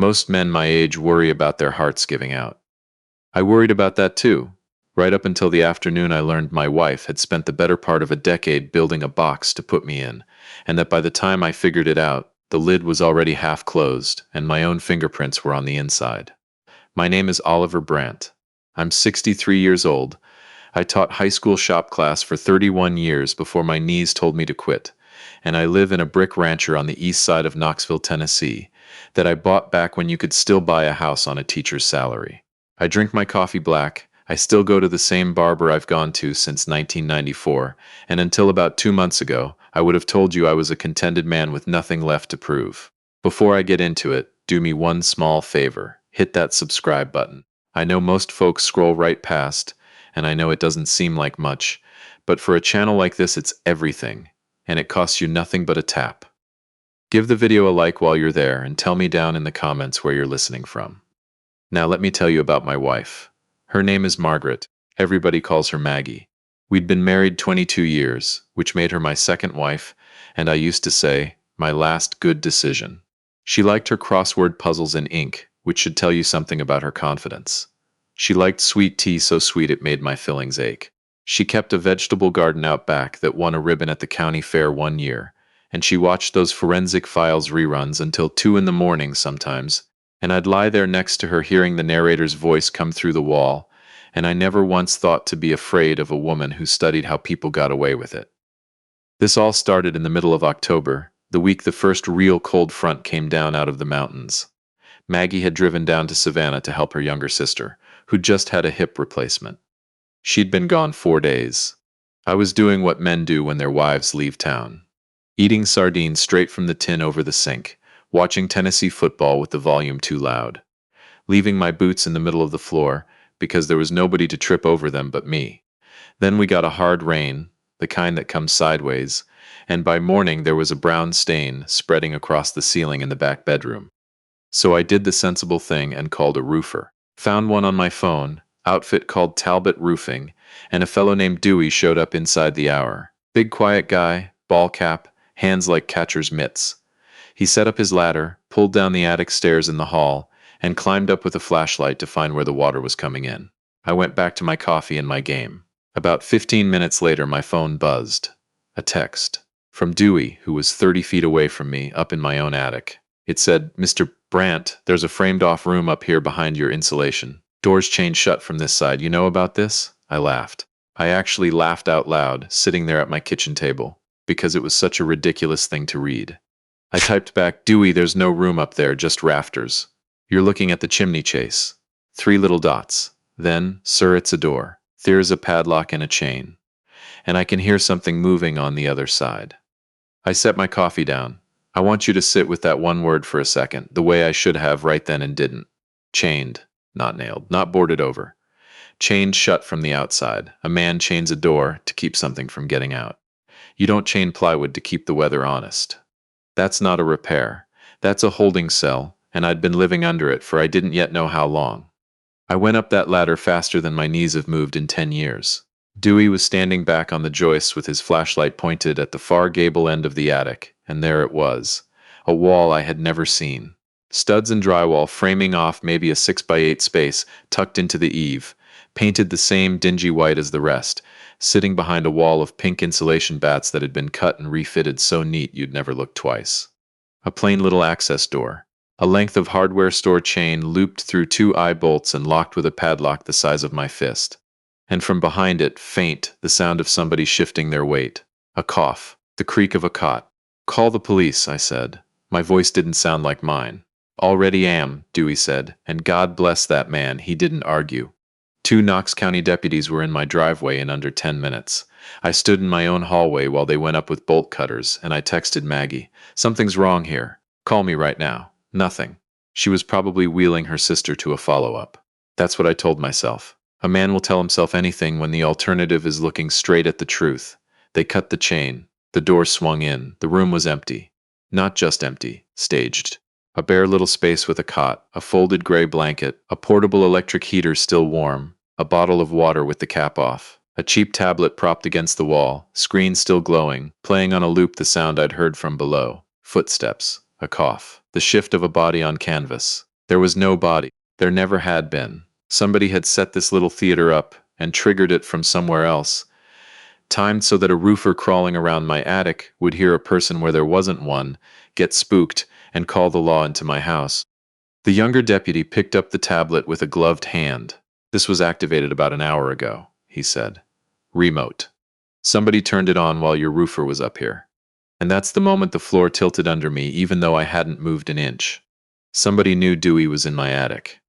Most men my age worry about their hearts giving out. I worried about that too, right up until the afternoon I learned my wife had spent the better part of a decade building a box to put me in, and that by the time I figured it out, the lid was already half closed, and my own fingerprints were on the inside. My name is Oliver Brandt. I'm 63 years old. I taught high school shop class for 31 years before my knees told me to quit, and I live in a brick rancher on the east side of Knoxville, Tennessee, that I bought back when you could still buy a house on a teacher's salary. I drink my coffee black. I still go to the same barber I've gone to since 1994, and until about 2 months ago, I would have told you I was a contented man with nothing left to prove. Before I get into it, do me one small favor. Hit that subscribe button. I know most folks scroll right past, and I know it doesn't seem like much, but for a channel like this, it's everything, and it costs you nothing but a tap. Give the video a like while you're there, and tell me down in the comments where you're listening from. Now let me tell you about my wife. Her name is Margaret. Everybody calls her Maggie. We'd been married 22 years, which made her my second wife, and I used to say, my last good decision. She liked her crossword puzzles in ink, which should tell you something about her confidence. She liked sweet tea so sweet it made my fillings ache. She kept a vegetable garden out back that won a ribbon at the county fair one year, and she watched those Forensic Files reruns until 2 in the morning sometimes, and I'd lie there next to her hearing the narrator's voice come through the wall, and I never once thought to be afraid of a woman who studied how people got away with it. This all started in the middle of October, the week the first real cold front came down out of the mountains. Maggie had driven down to Savannah to help her younger sister, who'd just had a hip replacement. She'd been gone 4 days. I was doing what men do when their wives leave town. Eating sardines straight from the tin over the sink, watching Tennessee football with the volume too loud. Leaving my boots in the middle of the floor, because there was nobody to trip over them but me. Then we got a hard rain, the kind that comes sideways, and by morning there was a brown stain spreading across the ceiling in the back bedroom. So I did the sensible thing and called a roofer. Found one on my phone, outfit called Talbot Roofing, and a fellow named Dewey showed up inside the hour. Big quiet guy, ball cap, hands like catcher's mitts. He set up his ladder, pulled down the attic stairs in the hall, and climbed up with a flashlight to find where the water was coming in. I went back to my coffee and my game. About 15 minutes later, my phone buzzed. A text. From Dewey, who was 30 feet away from me, up in my own attic. It said, "Mr. Brandt, there's a framed-off room up here behind your insulation. Doors chained shut from this side. You know about this?" I laughed. I actually laughed out loud, sitting there at my kitchen table, because it was such a ridiculous thing to read. I typed back, "Dewey, there's no room up there, just rafters. You're looking at the chimney chase." 3 little dots. Then, "Sir, it's a door. There's a padlock and a chain. And I can hear something moving on the other side." I set my coffee down. I want you to sit with that one word for a second, the way I should have right then and didn't. Chained. Not nailed. Not boarded over. Chained shut from the outside. A man chains a door to keep something from getting out. You don't chain plywood to keep the weather honest. That's not a repair. That's a holding cell, and I'd been living under it for I didn't yet know how long. I went up that ladder faster than my knees have moved in 10 years. Dewey was standing back on the joists with his flashlight pointed at the far gable end of the attic, and there it was, a wall I had never seen. Studs and drywall framing off maybe a 6x8 space tucked into the eave, painted the same dingy white as the rest, sitting behind a wall of pink insulation bats that had been cut and refitted so neat you'd never look twice. A plain little access door. A length of hardware store chain looped through 2 eye bolts and locked with a padlock the size of my fist. And from behind it, faint, the sound of somebody shifting their weight. A cough. The creak of a cot. "Call the police," I said. My voice didn't sound like mine. "Already am," Dewey said, and God bless that man, he didn't argue. 2 Knox County deputies were in my driveway in under 10 minutes. I stood in my own hallway while they went up with bolt cutters, and I texted Maggie, "Something's wrong here. Call me right now." Nothing. She was probably wheeling her sister to a follow-up. That's what I told myself. A man will tell himself anything when the alternative is looking straight at the truth. They cut the chain. The door swung in. The room was empty. Not just empty, staged. A bare little space with a cot, a folded gray blanket, a portable electric heater still warm, a bottle of water with the cap off, a cheap tablet propped against the wall, screen still glowing, playing on a loop the sound I'd heard from below. Footsteps. A cough. The shift of a body on canvas. There was no body. There never had been. Somebody had set this little theater up and triggered it from somewhere else, timed so that a roofer crawling around my attic would hear a person where there wasn't one, get spooked, and call the law into my house. The younger deputy picked up the tablet with a gloved hand. "This was activated about an hour ago," he said. "Remote. Somebody turned it on while your roofer was up here." And that's the moment the floor tilted under me, even though I hadn't moved an inch. Somebody knew Dewey was in my attic.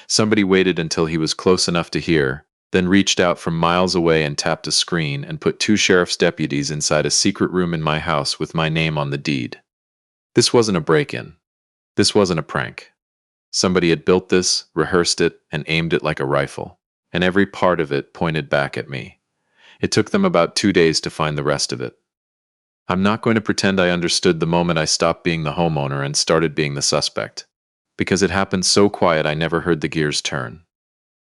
Somebody waited until he was close enough to hear, then reached out from miles away and tapped a screen and put 2 sheriff's deputies inside a secret room in my house with my name on the deed. This wasn't a break-in. This wasn't a prank. Somebody had built this, rehearsed it, and aimed it like a rifle, and every part of it pointed back at me. It took them about 2 days to find the rest of it. I'm not going to pretend I understood the moment I stopped being the homeowner and started being the suspect, because it happened so quiet I never heard the gears turn.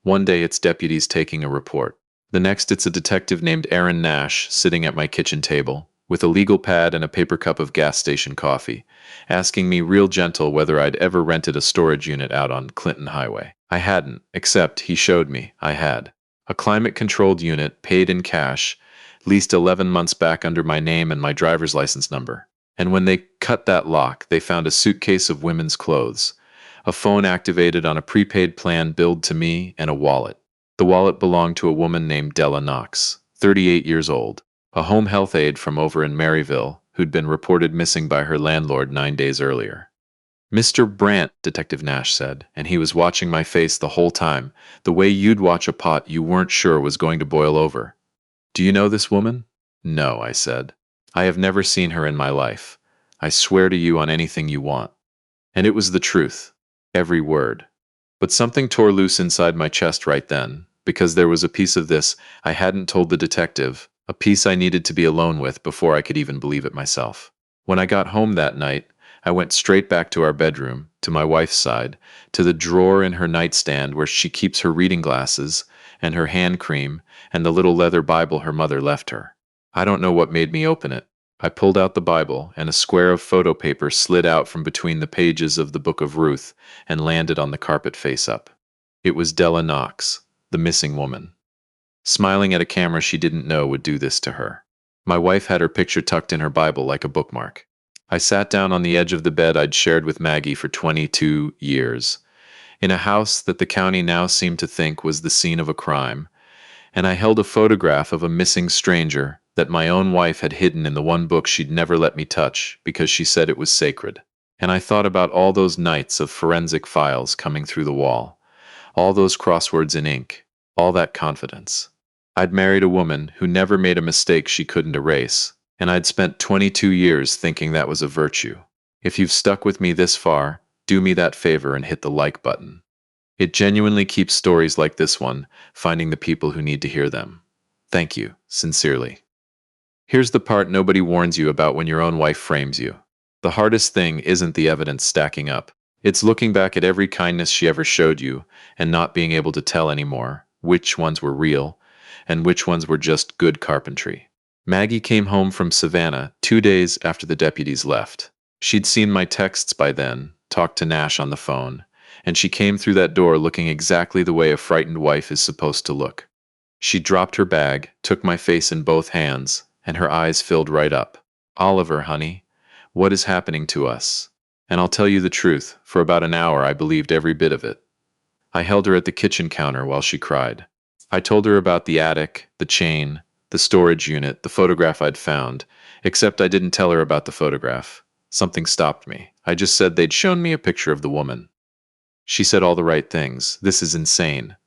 One day it's deputies taking a report. The next it's a detective named Aaron Nash sitting at my kitchen table, with a legal pad and a paper cup of gas station coffee, asking me real gentle whether I'd ever rented a storage unit out on Clinton Highway. I hadn't, except he showed me I had. A climate-controlled unit, paid in cash, leased 11 months back under my name and my driver's license number. And when they cut that lock, they found a suitcase of women's clothes, a phone activated on a prepaid plan billed to me, and a wallet. The wallet belonged to a woman named Della Knox, 38 years old, a home health aide from over in Maryville, who'd been reported missing by her landlord 9 days earlier. "Mr. Brandt," Detective Nash said, and he was watching my face the whole time, the way you'd watch a pot you weren't sure was going to boil over. "Do you know this woman?" "No," I said. "I have never seen her in my life. I swear to you on anything you want." And it was the truth. Every word. But something tore loose inside my chest right then, because there was a piece of this I hadn't told the detective, a piece I needed to be alone with before I could even believe it myself. When I got home that night, I went straight back to our bedroom, to my wife's side, to the drawer in her nightstand where she keeps her reading glasses, and her hand cream, and the little leather Bible her mother left her. I don't know what made me open it. I pulled out the Bible, and a square of photo paper slid out from between the pages of the Book of Ruth and landed on the carpet face up. It was Della Knox, the missing woman. Smiling at a camera she didn't know would do this to her. My wife had her picture tucked in her Bible like a bookmark. I sat down on the edge of the bed I'd shared with Maggie for 22 years, in a house that the county now seemed to think was the scene of a crime, and I held a photograph of a missing stranger that my own wife had hidden in the one book she'd never let me touch because she said it was sacred. And I thought about all those nights of forensic files coming through the wall, all those crosswords in ink, all that confidence. I'd married a woman who never made a mistake she couldn't erase, and I'd spent 22 years thinking that was a virtue. If you've stuck with me this far, do me that favor and hit the like button. It genuinely keeps stories like this one finding the people who need to hear them. Thank you, sincerely. Here's the part nobody warns you about when your own wife frames you. The hardest thing isn't the evidence stacking up. It's looking back at every kindness she ever showed you and not being able to tell anymore which ones were real and which ones were just good carpentry. Maggie came home from Savannah 2 days after the deputies left. She'd seen my texts by then, talked to Nash on the phone, and she came through that door looking exactly the way a frightened wife is supposed to look. She dropped her bag, took my face in both hands, and her eyes filled right up. "Oliver, honey, what is happening to us?" And I'll tell you the truth, for about an hour I believed every bit of it. I held her at the kitchen counter while she cried. I told her about the attic, the chain, the storage unit, the photograph I'd found, except I didn't tell her about the photograph. Something stopped me. I just said they'd shown me a picture of the woman. She said all the right things. "This is insane.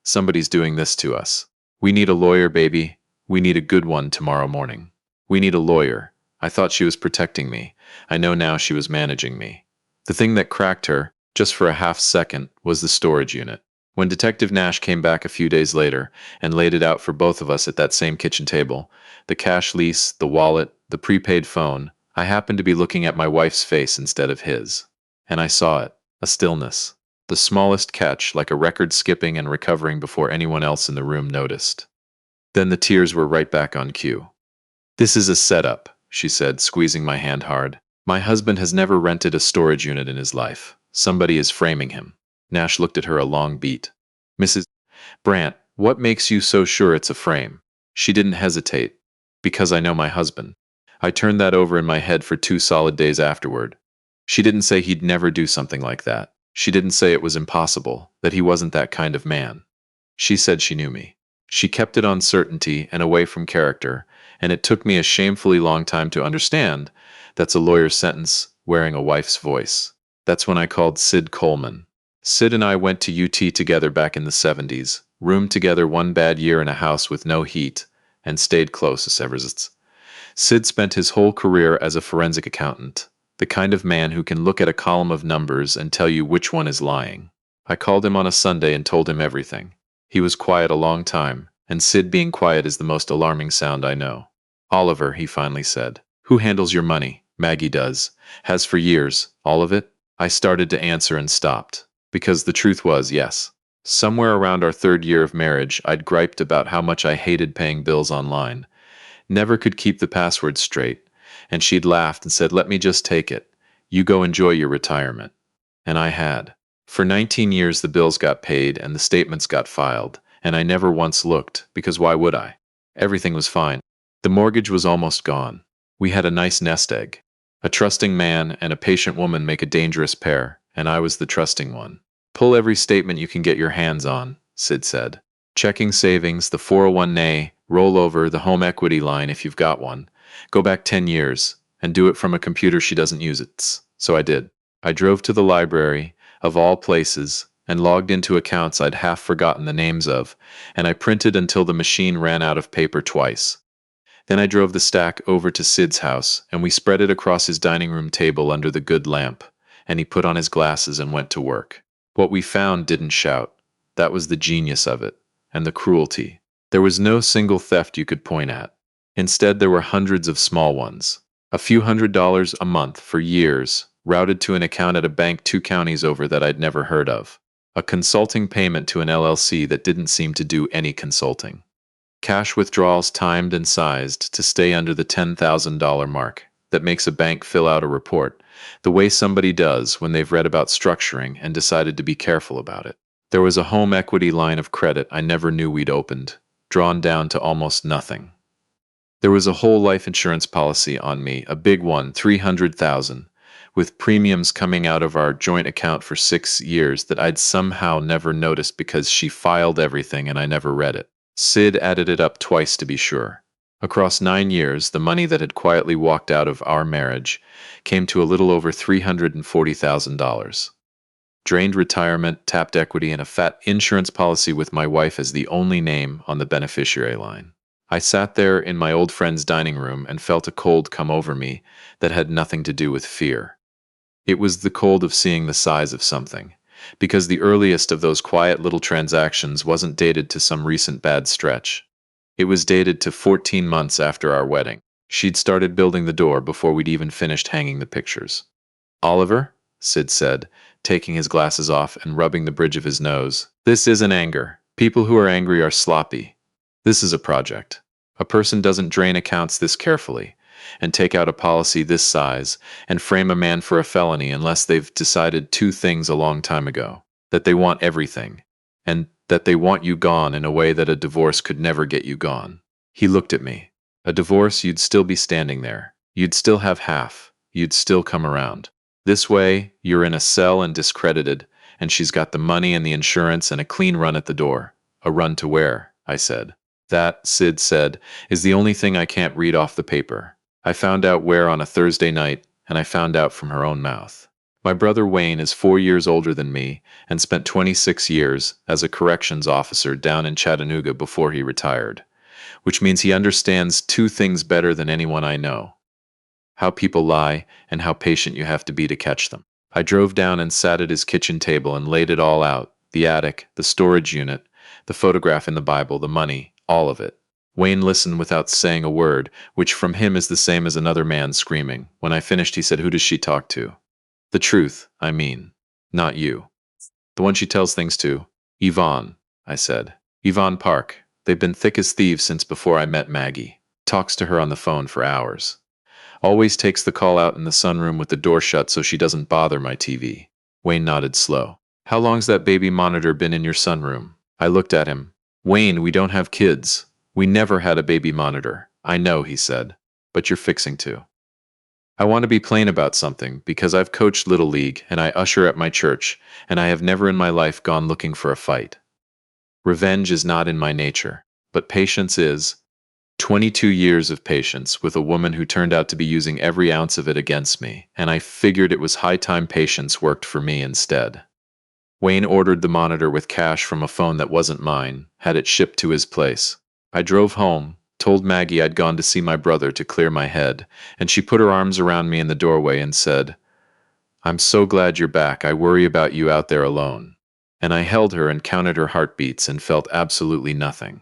Somebody's doing this to us. We need a lawyer, baby. We need a good one tomorrow morning. We need a lawyer." I thought she was protecting me. I know now she was managing me. The thing that cracked her, just for a half second, was the storage unit. When Detective Nash came back a few days later and laid it out for both of us at that same kitchen table, the cash lease, the wallet, the prepaid phone, I happened to be looking at my wife's face instead of his. And I saw it, a stillness. The smallest catch, like a record skipping and recovering before anyone else in the room noticed. Then the tears were right back on cue. "This is a setup," she said, squeezing my hand hard. "My husband has never rented a storage unit in his life. Somebody is framing him." Nash looked at her a long beat. Mrs. Brandt, what makes you so sure it's a frame? She didn't hesitate. Because I know my husband. I turned that over in my head for 2 solid days afterward. She didn't say he'd never do something like that. She didn't say it was impossible, that he wasn't that kind of man. She said she knew me. She kept it on certainty and away from character, and it took me a shamefully long time to understand that's a lawyer's sentence wearing a wife's voice. That's when I called Sid Coleman. Sid and I went to UT together back in the 70s, roomed together one bad year in a house with no heat, and stayed close ever since. Sid spent his whole career as a forensic accountant, the kind of man who can look at a column of numbers and tell you which one is lying. I called him on a Sunday and told him everything. He was quiet a long time, and Sid being quiet is the most alarming sound I know. Oliver, he finally said. Who handles your money? Maggie does. Has for years. All of it? I started to answer and stopped. Because the truth was, yes. Somewhere around our 3rd year of marriage, I'd griped about how much I hated paying bills online. Never could keep the password straight, and she'd laughed and said, let me just take it. You go enjoy your retirement. And I had. For 19 years the bills got paid and the statements got filed, and I never once looked, because why would I? Everything was fine. The mortgage was almost gone. We had a nice nest egg. A trusting man and a patient woman make a dangerous pair, and I was the trusting one. Pull every statement you can get your hands on, Sid said. Checking savings, the 401k, roll over, the home equity line if you've got one. Go back 10 years, and do it from a computer she doesn't use it. So I did. I drove to the library, of all places, and logged into accounts I'd half forgotten the names of, and I printed until the machine ran out of paper twice. Then I drove the stack over to Sid's house, and we spread it across his dining room table under the good lamp, and he put on his glasses and went to work. What we found didn't shout. That was the genius of it, and the cruelty. There was no single theft you could point at. Instead, there were hundreds of small ones. A few $100s a month for years, routed to an account at a bank 2 counties over that I'd never heard of. A consulting payment to an LLC that didn't seem to do any consulting. Cash withdrawals timed and sized to stay under the $10,000 mark that makes a bank fill out a report, the way somebody does when they've read about structuring and decided to be careful about it. There was a home equity line of credit I never knew we'd opened, drawn down to almost nothing. There was a whole life insurance policy on me, a big one, $300,000, with premiums coming out of our joint account for 6 years that I'd somehow never noticed because she filed everything and I never read it. Sid added it up twice to be sure. Across 9 years, the money that had quietly walked out of our marriage came to a little over $340,000. Drained retirement, tapped equity, and a fat insurance policy with my wife as the only name on the beneficiary line. I sat there in my old friend's dining room and felt a cold come over me that had nothing to do with fear. It was the cold of seeing the size of something, because the earliest of those quiet little transactions wasn't dated to some recent bad stretch. It was dated to 14 months after our wedding. She'd started building the door before we'd even finished hanging the pictures. Oliver, Sid said, taking his glasses off and rubbing the bridge of his nose. This isn't anger. People who are angry are sloppy. This is a project. A person doesn't drain accounts this carefully and take out a policy this size and frame a man for a felony unless they've decided 2 things a long time ago. That they want everything, and that they want you gone in a way that a divorce could never get you gone. He looked at me. A divorce, you'd still be standing there. You'd still have half. You'd still come around. This way, you're in a cell and discredited, and she's got the money and the insurance and a clean run at the door. A run to where? I said. That, Sid said, is the only thing I can't read off the paper. I found out where on a Thursday night, and I found out from her own mouth. My brother Wayne is 4 years older than me and spent 26 years as a corrections officer down in Chattanooga before he retired, which means he understands 2 things better than anyone I know: how people lie and how patient you have to be to catch them. I drove down and sat at his kitchen table and laid it all out: the attic, the storage unit, the photograph in the Bible, the money, all of it. Wayne listened without saying a word, which from him is the same as another man screaming. When I finished, he said, "Who does she talk to?" "The truth, I mean. Not you." "The one she tells things to." "Yvonne," I said. "Yvonne Park. They've been thick as thieves since before I met Maggie. Talks to her on the phone for hours. Always takes the call out in the sunroom with the door shut so she doesn't bother my TV." Wayne nodded slow. How long's that baby monitor been in your sunroom? I looked at him. Wayne, we don't have kids. We never had a baby monitor. I know, he said. But you're fixing to. I want to be plain about something because I've coached Little League and I usher at my church, and I have never in my life gone looking for a fight. Revenge is not in my nature, but patience is. 22 years of patience with a woman who turned out to be using every ounce of it against me, and I figured it was high time patience worked for me instead. Wayne ordered the monitor with cash from a phone that wasn't mine, had it shipped to his place. I drove home, told Maggie I'd gone to see my brother to clear my head, and she put her arms around me in the doorway and said, I'm so glad you're back. I worry about you out there alone. And I held her and counted her heartbeats and felt absolutely nothing,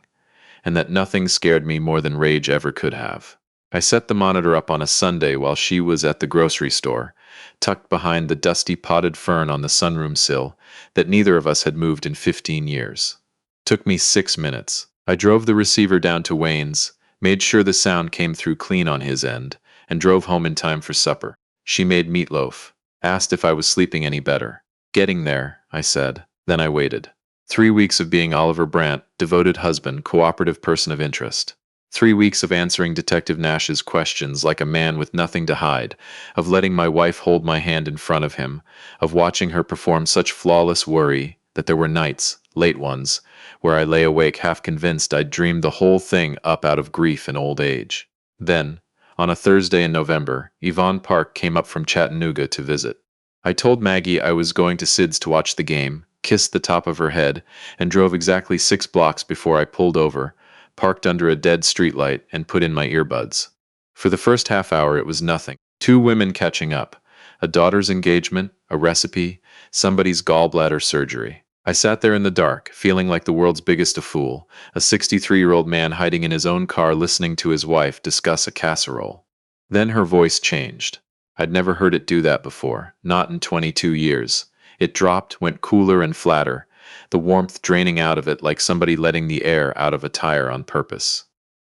and that nothing scared me more than rage ever could have. I set the monitor up on a Sunday while she was at the grocery store, tucked behind the dusty potted fern on the sunroom sill that neither of us had moved in 15 years. Took me 6 minutes. I drove the receiver down to Wayne's, made sure the sound came through clean on his end, and drove home in time for supper. She made meatloaf, asked if I was sleeping any better. Getting there, I said. Then I waited. 3 weeks of being Oliver Brandt, devoted husband, cooperative person of interest. 3 weeks of answering Detective Nash's questions like a man with nothing to hide, of letting my wife hold my hand in front of him, of watching her perform such flawless worry that there were nights, late ones, where I lay awake half convinced I'd dreamed the whole thing up out of grief and old age. Then, on a Thursday in November, Yvonne Park came up from Chattanooga to visit. I told Maggie I was going to Sid's to watch the game, kissed the top of her head, and drove exactly 6 blocks before I pulled over, parked under a dead streetlight, and put in my earbuds. For the first half hour it was nothing. 2 women catching up, a daughter's engagement, a recipe, somebody's gallbladder surgery. I sat there in the dark, feeling like the world's biggest a fool, a 63-year-old man hiding in his own car listening to his wife discuss a casserole. Then her voice changed. I'd never heard it do that before, not in 22 years. It dropped, went cooler and flatter, the warmth draining out of it like somebody letting the air out of a tire on purpose.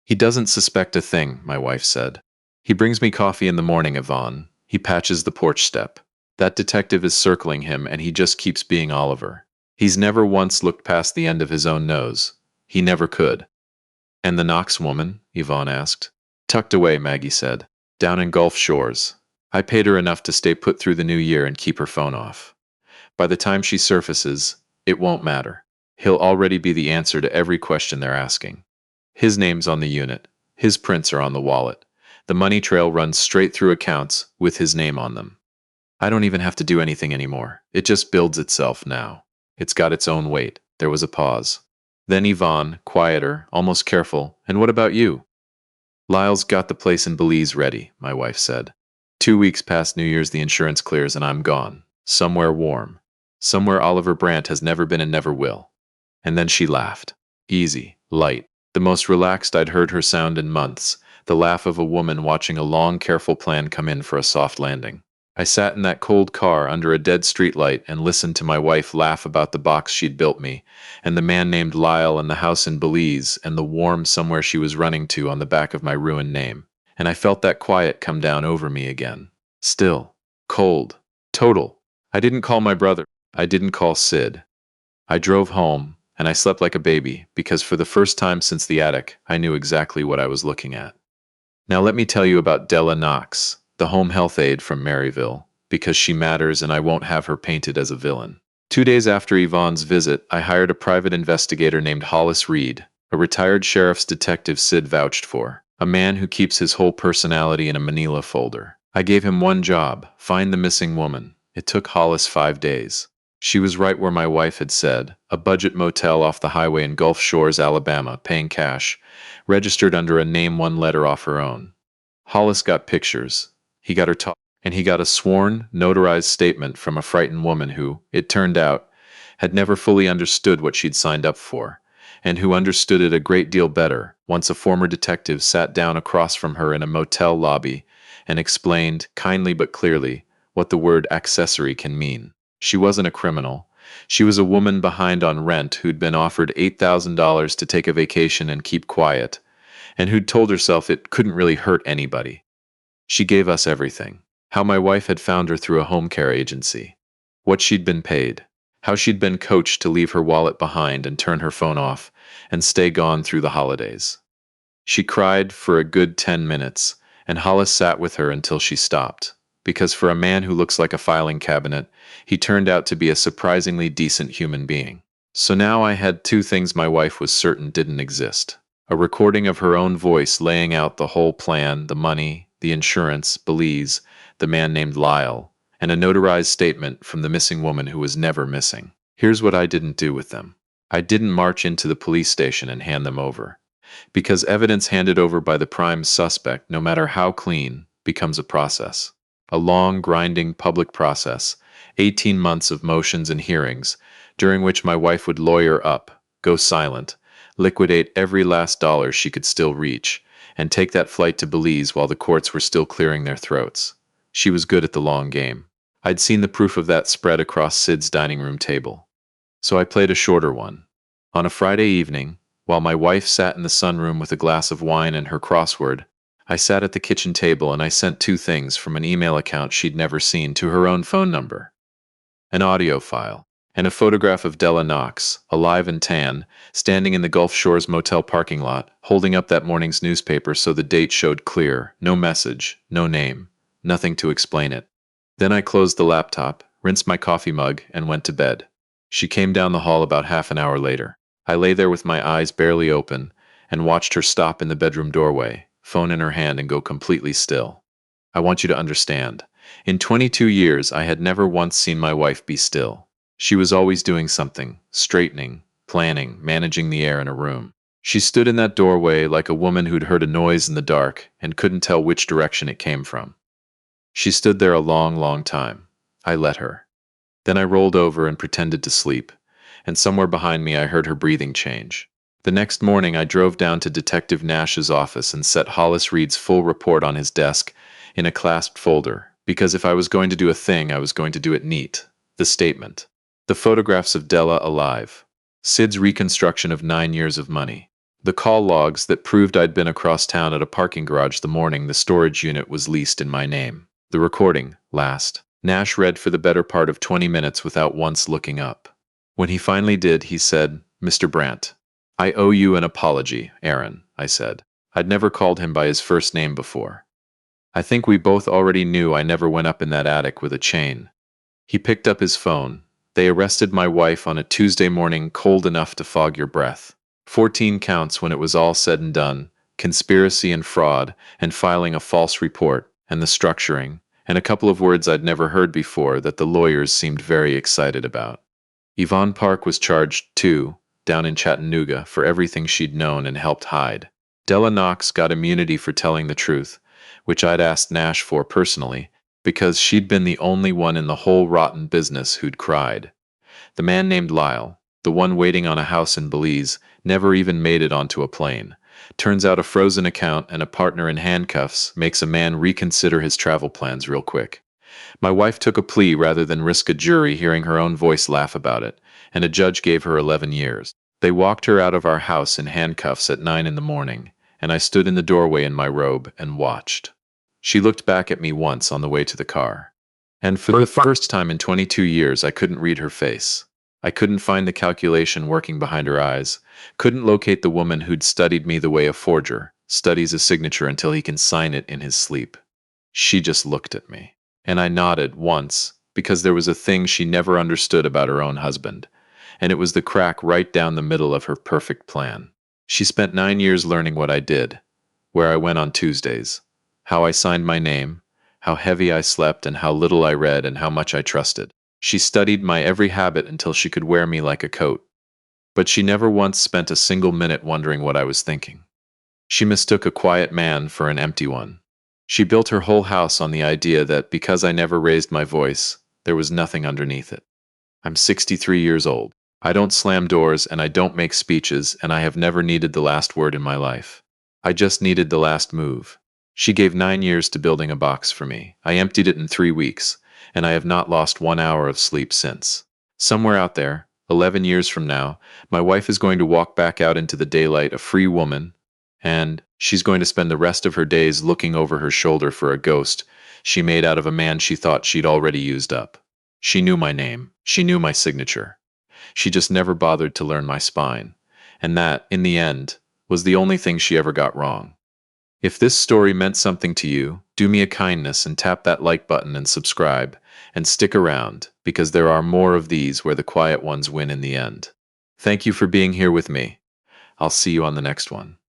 He doesn't suspect a thing, my wife said. He brings me coffee in the morning, Yvonne. He patches the porch step. That detective is circling him, and he just keeps being Oliver. He's never once looked past the end of his own nose. He never could. And the Knox woman? Yvonne asked. Tucked away, Maggie said. Down in Gulf Shores. I paid her enough to stay put through the new year and keep her phone off. By the time she surfaces, it won't matter. He'll already be the answer to every question they're asking. His name's on the unit. His prints are on the wallet. The money trail runs straight through accounts with his name on them. I don't even have to do anything anymore. It just builds itself now. It's got its own weight. There was a pause. Then Yvonne, quieter, almost careful, and what about you? Lyle's got the place in Belize ready, my wife said. 2 weeks past New Year's the insurance clears and I'm gone. Somewhere warm. Somewhere Oliver Brandt has never been and never will. And then she laughed. Easy, light. The most relaxed I'd heard her sound in months. The laugh of a woman watching a long, careful plan come in for a soft landing. I sat in that cold car under a dead streetlight and listened to my wife laugh about the box she'd built me, and the man named Lyle and the house in Belize, and the warm somewhere she was running to on the back of my ruined name. And I felt that quiet come down over me again. Still. Cold. Total. I didn't call my brother. I didn't call Sid. I drove home, and I slept like a baby, because for the first time since the attic, I knew exactly what I was looking at. Now let me tell you about Della Knox, the home health aide from Maryville, because she matters and I won't have her painted as a villain. 2 days after Yvonne's visit, I hired a private investigator named Hollis Reed, a retired sheriff's detective Sid vouched for, a man who keeps his whole personality in a manila folder. I gave him one job, find the missing woman. It took Hollis 5 days. She was right where my wife had said, a budget motel off the highway in Gulf Shores, Alabama, paying cash, registered under a name 1 letter off her own. Hollis got pictures. He got her talk, and he got a sworn, notarized statement from a frightened woman who, it turned out, had never fully understood what she'd signed up for, and who understood it a great deal better once a former detective sat down across from her in a motel lobby and explained, kindly but clearly, what the word accessory can mean. She wasn't a criminal. She was a woman behind on rent who'd been offered $8,000 to take a vacation and keep quiet, and who'd told herself it couldn't really hurt anybody. She gave us everything. How my wife had found her through a home care agency. What she'd been paid. how she'd been coached to leave her wallet behind and turn her phone off and stay gone through the holidays. She cried for a good 10 minutes, and Hollis sat with her until she stopped, because for a man who looks like a filing cabinet, he turned out to be a surprisingly decent human being. So now I had two things my wife was certain didn't exist: a recording of her own voice laying out the whole plan, the money, the insurance, Belize, the man named Lyle, and a notarized statement from the missing woman who was never missing. Here's what I didn't do with them. I didn't march into the police station and hand them over, because evidence handed over by the prime suspect, no matter how clean, becomes a process. A long, grinding public process, 18 months of motions and hearings, during which my wife would lawyer up, go silent, liquidate every last dollar she could still reach, and take that flight to Belize while the courts were still clearing their throats. She was good at the long game. I'd seen the proof of that spread across Sid's dining room table. So I played a shorter one. On a Friday evening, while my wife sat in the sunroom with a glass of wine and her crossword, I sat at the kitchen table and I sent two things from an email account she'd never seen to her own phone number: an audio file and a photograph of Della Knox, alive and tan, standing in the Gulf Shores motel parking lot, holding up that morning's newspaper so the date showed clear, no message, no name, nothing to explain it. Then I closed the laptop, rinsed my coffee mug, and went to bed. She came down the hall about half an hour later. I lay there with my eyes barely open and watched her stop in the bedroom doorway, phone in her hand, and go completely still. I want you to understand. In 22 years, I had never once seen my wife be still. She was always doing something, straightening, planning, managing the air in a room. She stood in that doorway like a woman who'd heard a noise in the dark and couldn't tell which direction it came from. She stood there a long, long time. I let her. Then I rolled over and pretended to sleep, and somewhere behind me I heard her breathing change. The next morning I drove down to Detective Nash's office and set Hollis Reed's full report on his desk in a clasped folder, because if I was going to do a thing, I was going to do it neat. The statement. The photographs of Della alive. Sid's reconstruction of 9 years of money. The call logs that proved I'd been across town at a parking garage the morning the storage unit was leased in my name. The recording, last. Nash read for the better part of 20 minutes without once looking up. When he finally did, he said, "Mr. Brandt, I owe you an apology, Aaron," I said. I'd never called him by his first name before. I think we both already knew I never went up in that attic with a chain. He picked up his phone. They arrested my wife on a Tuesday morning cold enough to fog your breath. 14 counts when it was all said and done, conspiracy and fraud, and filing a false report, and the structuring, and a couple of words I'd never heard before that the lawyers seemed very excited about. Yvonne Park was charged, too, down in Chattanooga, for everything she'd known and helped hide. Della Knox got immunity for telling the truth, which I'd asked Nash for personally, because she'd been the only one in the whole rotten business who'd cried. The man named Lyle, the one waiting on a house in Belize, never even made it onto a plane. Turns out a frozen account and a partner in handcuffs makes a man reconsider his travel plans real quick. My wife took a plea rather than risk a jury hearing her own voice laugh about it, and a judge gave her 11 years. They walked her out of our house in handcuffs at 9 in the morning, and I stood in the doorway in my robe and watched. She looked back at me once on the way to the car. And for the first time in 22 years, I couldn't read her face. I couldn't find the calculation working behind her eyes, couldn't locate the woman who'd studied me the way a forger studies a signature until he can sign it in his sleep. She just looked at me. And I nodded once, because there was a thing she never understood about her own husband, and it was the crack right down the middle of her perfect plan. She spent 9 years learning what I did, where I went on Tuesdays, how I signed my name, how heavy I slept and how little I read and how much I trusted. She studied my every habit until she could wear me like a coat. But she never once spent a single minute wondering what I was thinking. She mistook a quiet man for an empty one. She built her whole house on the idea that because I never raised my voice, there was nothing underneath it. I'm 63 years old. I don't slam doors and I don't make speeches, and I have never needed the last word in my life. I just needed the last move. She gave 9 years to building a box for me. I emptied it in 3 weeks, and I have not lost 1 hour of sleep since. Somewhere out there, 11 years from now, my wife is going to walk back out into the daylight a free woman, and she's going to spend the rest of her days looking over her shoulder for a ghost she made out of a man she thought she'd already used up. She knew my name. She knew my signature. She just never bothered to learn my spine. And that, in the end, was the only thing she ever got wrong. If this story meant something to you, do me a kindness and tap that like button and subscribe, and stick around, because there are more of these where the quiet ones win in the end. Thank you for being here with me. I'll see you on the next one.